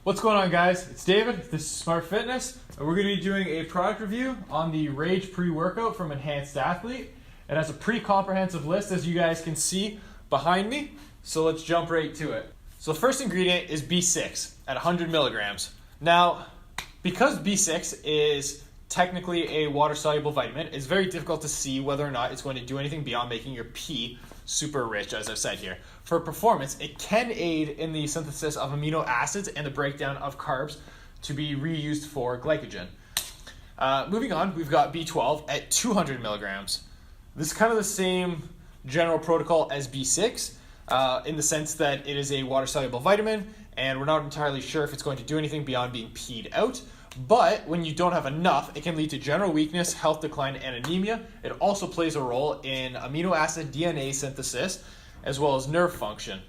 What's going on, guys? It's David. This is Smart Fitness, and we're going to be doing a product review on the Rage pre-workout from Enhanced Athlete. It has a pretty comprehensive list, as you guys can see behind me, so let's jump right to it. So the first ingredient is B6 at 100 milligrams. Now, because B6 is technically a water-soluble vitamin, it's very difficult to see whether or not it's going to do anything beyond making your pee super rich, as I've said here. For performance, it can aid in the synthesis of amino acids and the breakdown of carbs to be reused for glycogen. Moving on, we've got B12 at 200 milligrams. This is kind of the same general protocol as B6 in the sense that it is a water-soluble vitamin, and we're not entirely sure if it's going to do anything beyond being peed out. But when you don't have enough, it can lead to general weakness, health decline, and anemia. It also plays a role in amino acid DNA synthesis, as well as nerve function,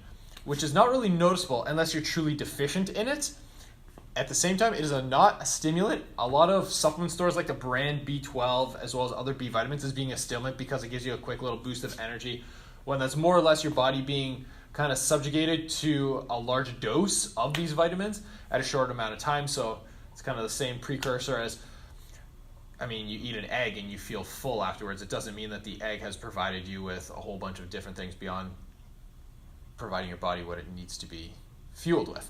which is not really noticeable unless you're truly deficient in it. At the same time, it is not a stimulant. A lot of supplement stores like the brand B12, as well as other B vitamins, as being a stimulant because it gives you a quick little boost of energy, when that's more or less your body being kind of subjugated to a large dose of these vitamins at a short amount of time. So it's kind of the same precursor as, you eat an egg and you feel full afterwards. It doesn't mean that the egg has provided you with a whole bunch of different things beyond providing your body what it needs to be fueled with.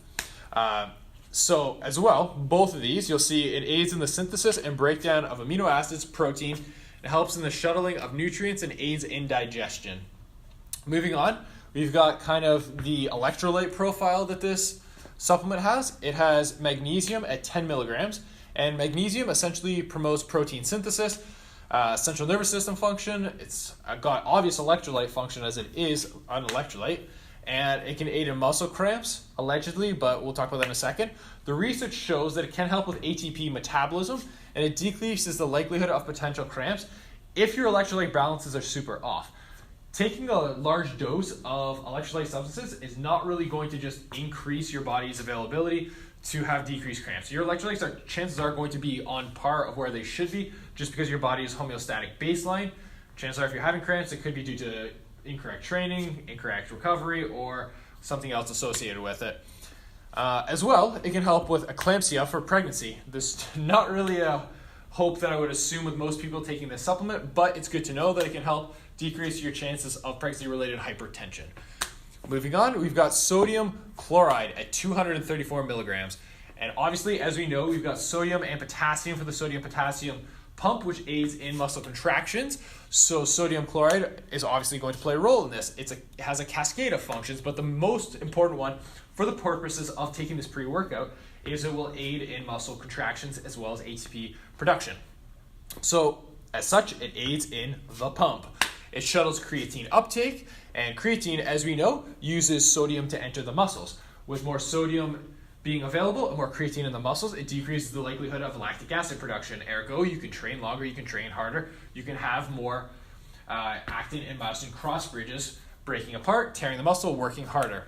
So as well, both of these, you'll see it aids in the synthesis and breakdown of amino acids, protein. It helps in the shuttling of nutrients and aids in digestion. Moving on, we've got kind of the electrolyte profile that this supplement has. It has magnesium at 10 milligrams, and magnesium essentially promotes protein synthesis, central nervous system function. It's got obvious electrolyte function as it is an electrolyte, and it can aid in muscle cramps, allegedly, but we'll talk about that in a second. The research shows that it can help with ATP metabolism, and it decreases the likelihood of potential cramps if your electrolyte balances are super off. Taking a large dose of electrolyte substances is not really going to just increase your body's availability to have decreased cramps. Your electrolytes chances are going to be on par of where they should be just because your body is homeostatic baseline. Chances are if you're having cramps, it could be due to incorrect training, incorrect recovery, or something else associated with it. As well, it can help with eclampsia for pregnancy. This is not really a hope that I would assume with most people taking this supplement, but it's good to know that it can help decrease your chances of pregnancy-related hypertension. Moving on, we've got sodium chloride at 234 milligrams. And obviously, as we know, we've got sodium and potassium for the sodium-potassium pump, which aids in muscle contractions. So sodium chloride is obviously going to play a role in this. It has a cascade of functions, but the most important one for the purposes of taking this pre-workout is it will aid in muscle contractions as well as ATP production. So as such, it aids in the pump. It shuttles creatine uptake, and creatine, as we know, uses sodium to enter the muscles. With more sodium being available and more creatine in the muscles, it decreases the likelihood of lactic acid production. Ergo, you can train longer, you can train harder, you can have more actin and myosin cross bridges breaking apart, tearing the muscle, working harder.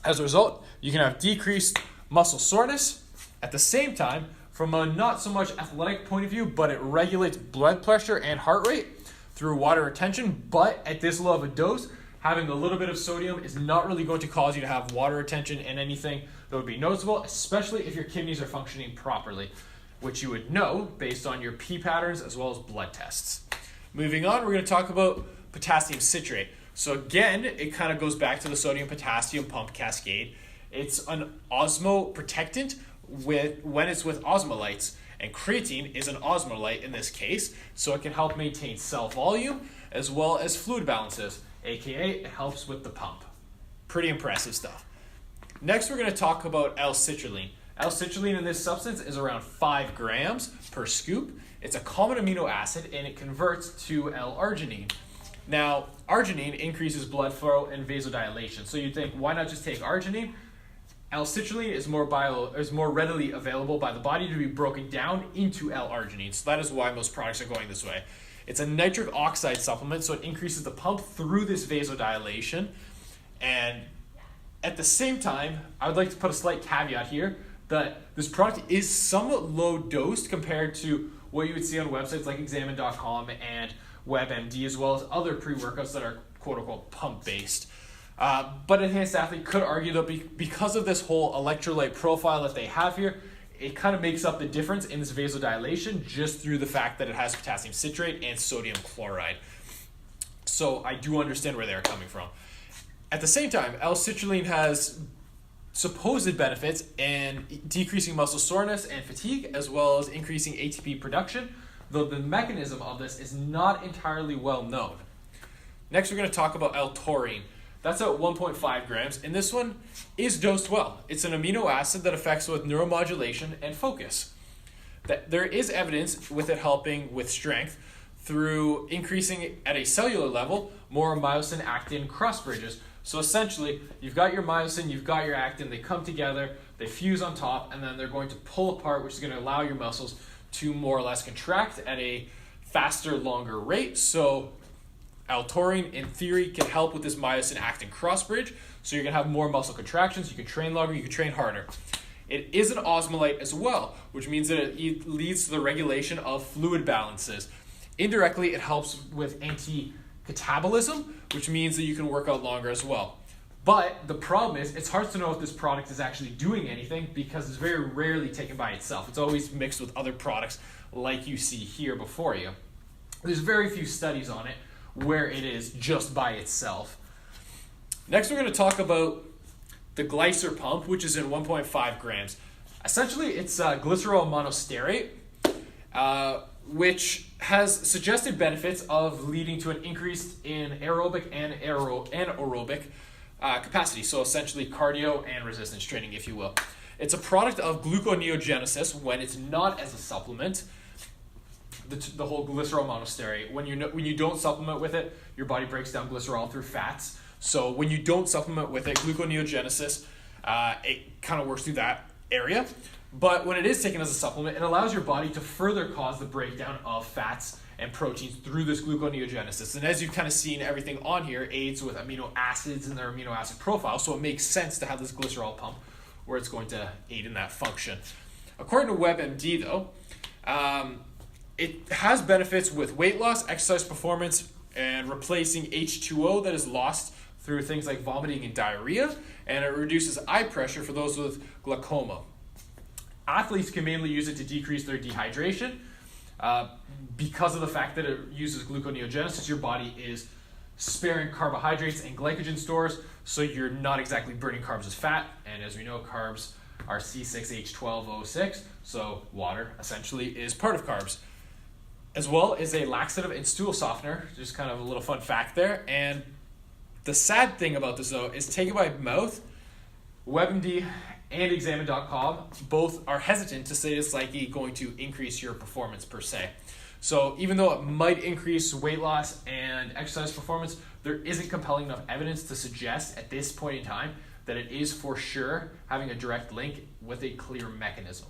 As a result, you can have decreased muscle soreness. At the same time, from a not so much athletic point of view, but it regulates blood pressure and heart rate through water retention. But at this low of a dose, having a little bit of sodium is not really going to cause you to have water retention in anything that would be noticeable, especially if your kidneys are functioning properly, which you would know based on your pee patterns as well as blood tests. Moving on, we're going to talk about potassium citrate. So again, it kind of goes back to the sodium-potassium pump cascade. It's an osmoprotectant when it's with osmolytes, and creatine is an osmolyte in this case, so it can help maintain cell volume as well as fluid balances, aka it helps with the pump. Pretty impressive stuff. Next, we're going to talk about L-citrulline. L-citrulline in this substance is around 5 grams per scoop. It's a common amino acid, and it converts to L-arginine. Now, arginine increases blood flow and vasodilation, so you'd think, why not just take arginine? L-citrulline is more readily available by the body to be broken down into L-arginine, so that is why most products are going this way. It's a nitric oxide supplement, so it increases the pump through this vasodilation. And at the same time, I would like to put a slight caveat here that this product is somewhat low dosed compared to what you would see on websites like Examine.com and WebMD, as well as other pre-workouts that are quote-unquote pump-based. But Enhanced Athlete could argue that because of this whole electrolyte profile that they have here, it kind of makes up the difference in this vasodilation just through the fact that it has potassium citrate and sodium chloride. So I do understand where they're coming from. At the same time, L-citrulline has supposed benefits in decreasing muscle soreness and fatigue, as well as increasing ATP production, though the mechanism of this is not entirely well known. Next, we're going to talk about L-taurine. That's at 1.5 grams, and this one is dosed well. It's an amino acid that affects with neuromodulation and focus. There is evidence with it helping with strength through increasing at a cellular level more myosin-actin cross bridges. So essentially, you've got your myosin, you've got your actin, they come together, they fuse on top, and then they're going to pull apart, which is going to allow your muscles to more or less contract at a faster, longer rate. So L-taurine, in theory, can help with this myosin-actin cross-bridge, so you're going to have more muscle contractions, you can train longer, you can train harder. It is an osmolyte as well, which means that it leads to the regulation of fluid balances. Indirectly, it helps with anti-catabolism, which means that you can work out longer as well. But the problem is, it's hard to know if this product is actually doing anything because it's very rarely taken by itself. It's always mixed with other products like you see here before you. There's very few studies on it where it is just by itself. Next, we're going to talk about the Glycer pump, which is in 1.5 grams. Essentially, it's glycerol monostearate, which has suggested benefits of leading to an increase in aerobic and aerobic capacity, so essentially cardio and resistance training, if you will. It's a product of gluconeogenesis when it's not as a supplement. The whole glycerol monostearate. When you don't supplement with it, your body breaks down glycerol through fats. So when you don't supplement with it, gluconeogenesis, it kind of works through that area. But when it is taken as a supplement, it allows your body to further cause the breakdown of fats and proteins through this gluconeogenesis. And as you've kind of seen, everything on here aids with amino acids and their amino acid profile, so it makes sense to have this glycerol pump where it's going to aid in that function. According to WebMD, though, it has benefits with weight loss, exercise performance, and replacing H2O that is lost through things like vomiting and diarrhea, and it reduces eye pressure for those with glaucoma. Athletes can mainly use it to decrease their dehydration. Because of the fact that it uses gluconeogenesis, your body is sparing carbohydrates and glycogen stores, so you're not exactly burning carbs as fat, and as we know, carbs are C6H12O6, so water essentially is part of carbs. As well as a laxative and stool softener, just kind of a little fun fact there. And the sad thing about this, though, is taken by mouth. WebMD and Examine.com both are hesitant to say it's likely going to increase your performance per se. So even though it might increase weight loss and exercise performance, there isn't compelling enough evidence to suggest at this point in time that it is for sure having a direct link with a clear mechanism.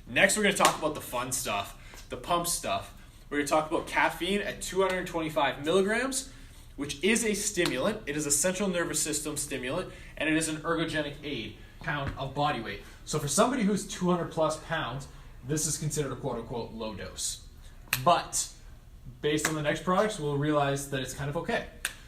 Next, we're going to talk about the fun stuff. The pump stuff. We're going to talk about caffeine at 225 milligrams, which is a stimulant. It is a central nervous system stimulant, and it is an ergogenic aid, pound of body weight. So for somebody who's 200 plus pounds, this is considered a quote-unquote low dose. But based on the next products, we'll realize that it's kind of okay.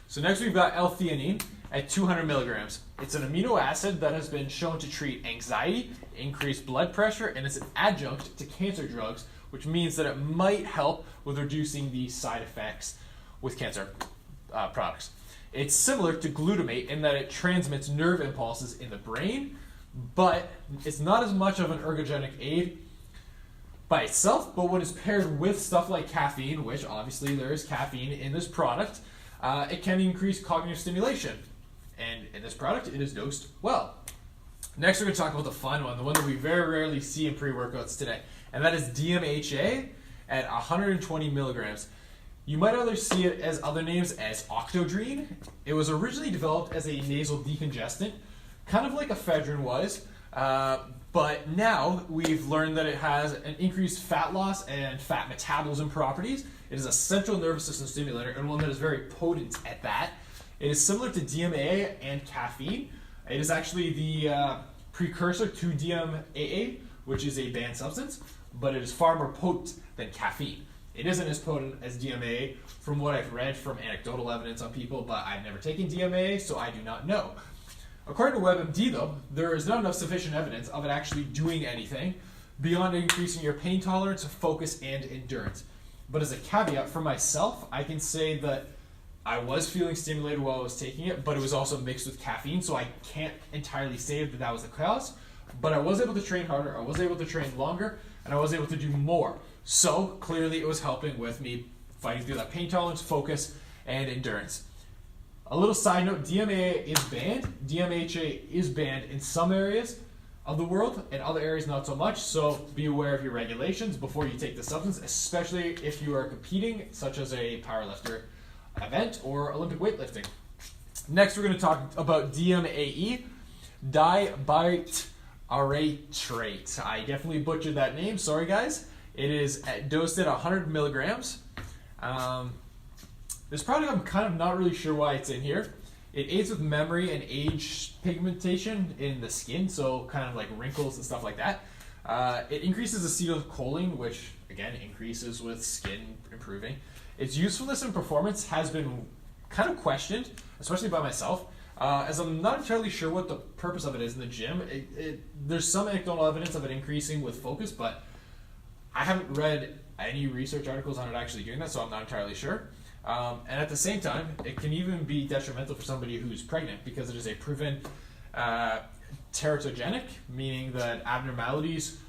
So next we've got L-theanine at 200 milligrams. It's an amino acid that has been shown to treat anxiety, increase blood pressure, and it's an adjunct to cancer drugs, which means that it might help with reducing the side effects with cancer products. It's similar to glutamate in that it transmits nerve impulses in the brain, but it's not as much of an ergogenic aid by itself, but when it's paired with stuff like caffeine, which obviously there is caffeine in this product, it can increase cognitive stimulation. And in this product, it is dosed well. Next, we're going to talk about the fun one, the one that we very rarely see in pre-workouts today, and that is DMHA at 120 milligrams. You might either see it as other names as Octodrine. It was originally developed as a nasal decongestant, kind of like ephedrine was, but now we've learned that it has an increased fat loss and fat metabolism properties. It is a central nervous system stimulator and one that is very potent at that. It is similar to DMAA and caffeine. It is actually the precursor to DMAA, which is a banned substance, but it is far more potent than caffeine. It isn't as potent as DMAA from what I've read from anecdotal evidence on people, but I've never taken DMAA, so I do not know. According to WebMD, though, there is not enough sufficient evidence of it actually doing anything beyond increasing your pain tolerance, focus, and endurance. But as a caveat for myself, I can say that I was feeling stimulated while I was taking it, but it was also mixed with caffeine, so I can't entirely say that that was the cause. But I was able to train harder, I was able to train longer, and I was able to do more. So clearly it was helping with me fighting through that pain tolerance, focus, and endurance. A little side note, DMAA is banned. DMHA is banned in some areas of the world, and other areas not so much, so be aware of your regulations before you take the substance, especially if you are competing, such as a powerlifter event or Olympic weightlifting. Next, we're going to talk about DMAE, dibitarate. I definitely butchered that name, sorry guys. It is dosed at 100 milligrams. This product, I'm kind of not really sure why it's in here. It aids with memory and age pigmentation in the skin, so kind of like wrinkles and stuff like that. It increases acetylcholine, which again increases with skin improving. Its usefulness and performance has been kind of questioned, especially by myself, as I'm not entirely sure what the purpose of it is in the gym. There's some anecdotal evidence of it increasing with focus, but I haven't read any research articles on it actually doing that, so I'm not entirely sure. And at the same time, it can even be detrimental for somebody who's pregnant because it is a proven teratogenic, meaning that abnormalities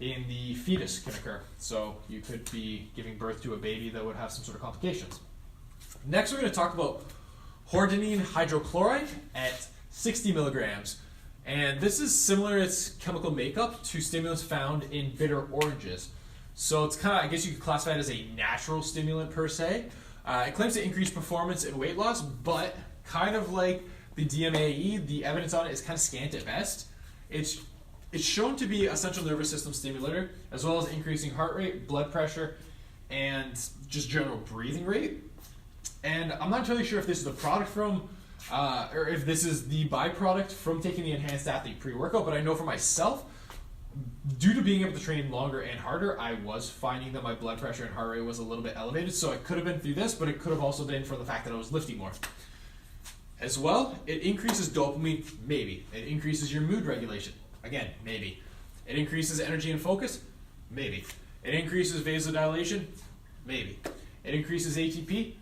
in the fetus can occur. So you could be giving birth to a baby that would have some sort of complications. Next, we're going to talk about hordenine hydrochloride at 60 milligrams. And this is similar in its chemical makeup to stimulants found in bitter oranges. So it's kind of, I guess you could classify it as a natural stimulant per se. It claims to increase performance and weight loss, but kind of like the DMAE, the evidence on it is kind of scant at best. It's shown to be a central nervous system stimulator, as well as increasing heart rate, blood pressure, and just general breathing rate. And I'm not entirely sure if this is the product from, or if this is the byproduct from taking the Enhanced Athlete pre-workout, but I know for myself, due to being able to train longer and harder, I was finding that my blood pressure and heart rate was a little bit elevated, so it could have been through this, but it could have also been from the fact that I was lifting more. As well, it increases dopamine, maybe. It increases your mood regulation, again, maybe. It increases energy and focus, maybe. It increases vasodilation, maybe. It increases ATP,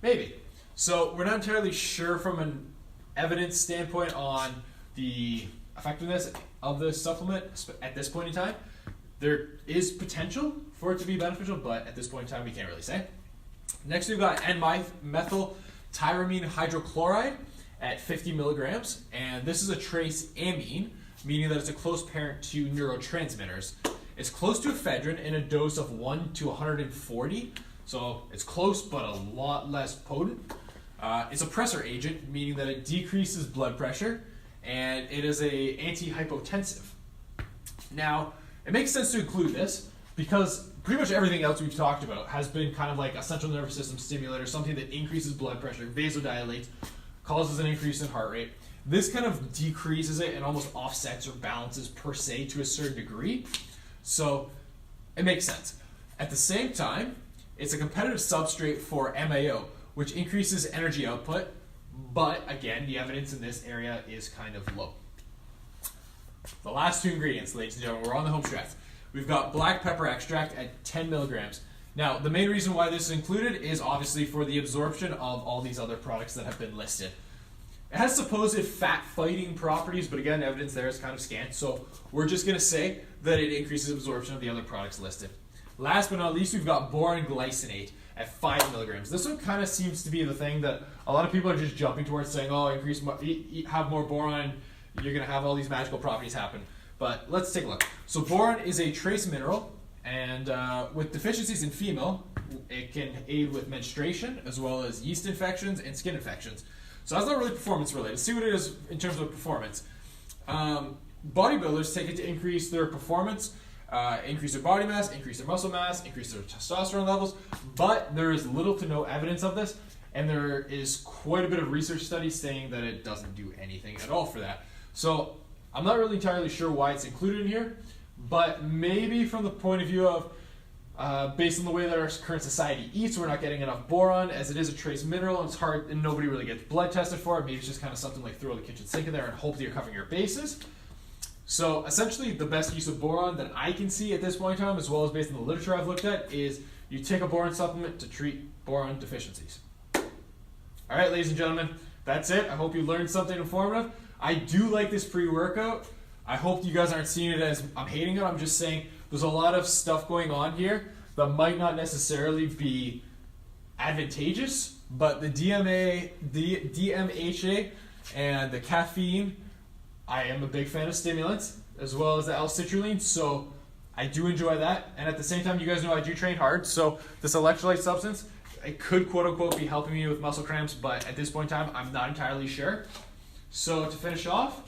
maybe. So we're not entirely sure from an evidence standpoint on the effectiveness of the supplement at this point in time. There is potential for it to be beneficial, but at this point in time we can't really say. Next we've got N-methyl tyramine hydrochloride at 50 milligrams, and this is a trace amine, meaning that it's a close parent to neurotransmitters. It's close to ephedrine in a dose of 1 to 140, so it's close but a lot less potent. It's a pressor agent, meaning that it decreases blood pressure, and it is a antihypotensive. Now, it makes sense to include this because pretty much everything else we've talked about has been kind of like a central nervous system stimulator, something that increases blood pressure, vasodilates, causes an increase in heart rate. This kind of decreases it and almost offsets or balances per se to a certain degree. So it makes sense. At the same time, it's a competitive substrate for MAO, which increases energy output, but again, the evidence in this area is kind of low. The last two ingredients, ladies and gentlemen, we're on the home stretch. We've got black pepper extract at 10 milligrams. Now, the main reason why this is included is obviously for the absorption of all these other products that have been listed. It has supposed fat-fighting properties, but again, evidence there is kind of scant, so we're just going to say that it increases absorption of the other products listed. Last but not least, we've got boron glycinate at 5 milligrams. This one kind of seems to be the thing that a lot of people are just jumping towards, saying, oh, have more boron, you're going to have all these magical properties happen. But let's take a look. So boron is a trace mineral, and with deficiencies in female, it can aid with menstruation, as well as yeast infections and skin infections. So that's not really performance related. Let's see what it is in terms of performance. Bodybuilders take it to increase their performance, increase their body mass, increase their muscle mass, increase their testosterone levels, but there is little to no evidence of this, and there is quite a bit of research studies saying that it doesn't do anything at all for that. So I'm not really entirely sure why it's included in here, but maybe from the point of view of Based on the way that our current society eats, we're not getting enough boron, as it is a trace mineral, and it's hard, and nobody really gets blood tested for it. Maybe it's just kind of something like throw the kitchen sink in there and hope that you're covering your bases. So essentially, the best use of boron that I can see at this point in time, as well as based on the literature I've looked at, is you take a boron supplement to treat boron deficiencies. All right, ladies and gentlemen, that's it. I hope you learned something informative. I do like this pre-workout. I hope you guys aren't seeing it as I'm hating it. I'm just saying there's a lot of stuff going on here that might not necessarily be advantageous, but the DMHA and the caffeine, I am a big fan of stimulants, as well as the L-citrulline, so I do enjoy that. And at the same time, you guys know I do train hard, so this electrolyte substance, it could quote-unquote be helping me with muscle cramps, but at this point in time, I'm not entirely sure. So to finish off,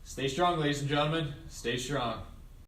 stay strong, ladies and gentlemen. Stay strong.